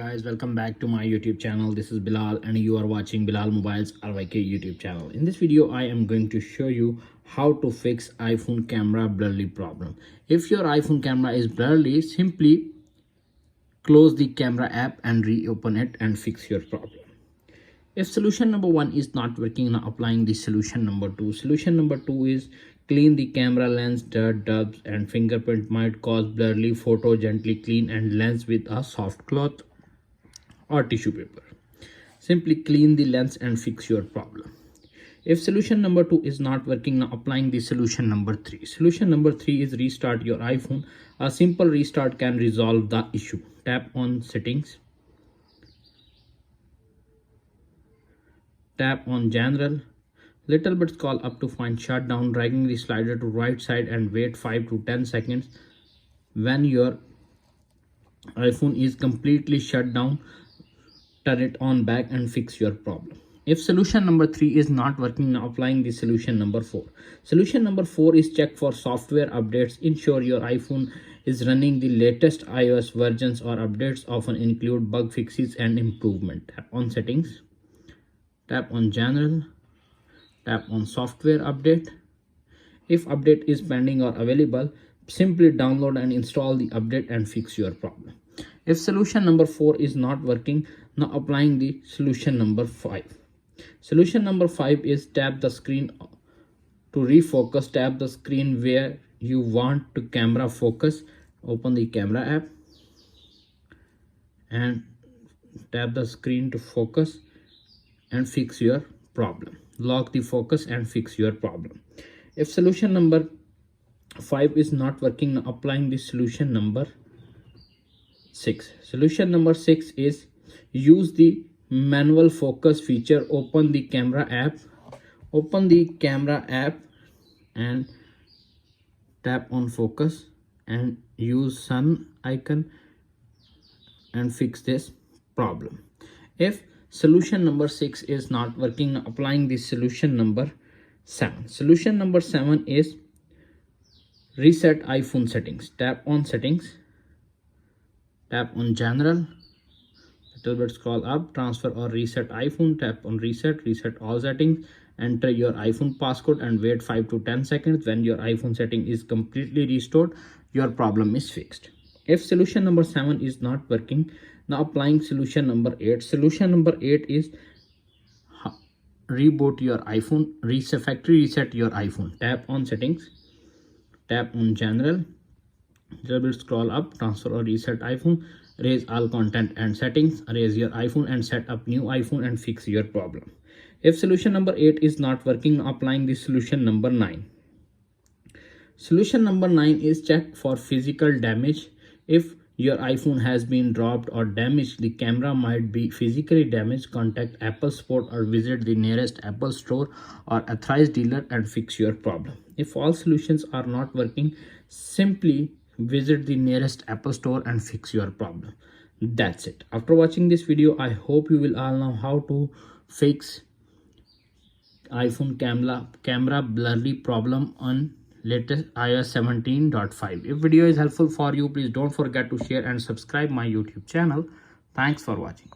Guys, welcome back to my YouTube channel. This is Bilal and you are watching Bilal Mobiles RYK YouTube channel. In this video I am going to show you how to fix iPhone camera blurry problem. If your iPhone camera is blurry, simply close the camera app and reopen it and fix your problem. If solution number 1 is not working, now applying the solution number 2. Solution number 2 is clean the camera lens. Dirt, dubs and fingerprint might cause blurry photo. Gently clean and lens with a soft cloth or tissue paper. Simply clean the lens and fix your problem. If solution number 2 is not working, now applying the solution number 3. Solution number 3 is restart your iPhone. A simple restart can resolve the issue. Tap on settings. Tap on general. Little bit scroll up to find shutdown, dragging the slider to right side and wait 5 to 10 seconds. When your iPhone is completely shut down, turn it on back and fix your problem. If solution number 3 is not working, now applying the solution number 4. Solution number 4 is check for software updates. Ensure your iPhone is running the latest iOS versions or updates often include bug fixes and improvement. Tap on settings. Tap on general. Tap on software update. If update is pending or available, simply download and install the update and fix your problem. If solution number 4 is not working, now applying the solution number 5. Solution number 5 is tap the screen to refocus. Tap the screen where you want to camera focus. Open the camera app and tap the screen to focus and fix your problem. Lock the focus and fix your problem. If solution number 5 is not working, now applying the solution number 6. Solution number 6 is use the manual focus feature. Open the camera app. Open the camera app and tap on focus and use sun icon and fix this problem. If solution number 6 is not working, applying the solution number 7. Solution number 7 is reset iPhone settings. Tap on settings. Tap on general. Little bit scroll up, transfer or reset iPhone. Tap on reset. Reset all settings. Enter your iPhone passcode and wait 5 to 10 seconds. When your iPhone setting is completely restored, your problem is fixed. If solution number 7 is not working, now applying solution number 8. Solution number 8 is reboot your iPhone. Factory reset your iPhone. Tap on settings. Tap on general. Little bit scroll up, transfer or reset iPhone. Erase all content and settings. Erase your iPhone and set up new iPhone and fix your problem. If solution number 8 is not working, applying the solution number 9. Solution number 9 is check for physical damage. If your iPhone has been dropped or damaged, the camera might be physically damaged, contact Apple support or visit the nearest Apple store or authorized dealer and fix your problem. If all solutions are not working, simply visit the nearest Apple store and fix your problem. That's it. After watching this video, I hope you will all know how to fix iPhone camera blurry problem on latest iOS 17.5. If video is helpful for you, please don't forget to share and subscribe my YouTube channel. Thanks for watching.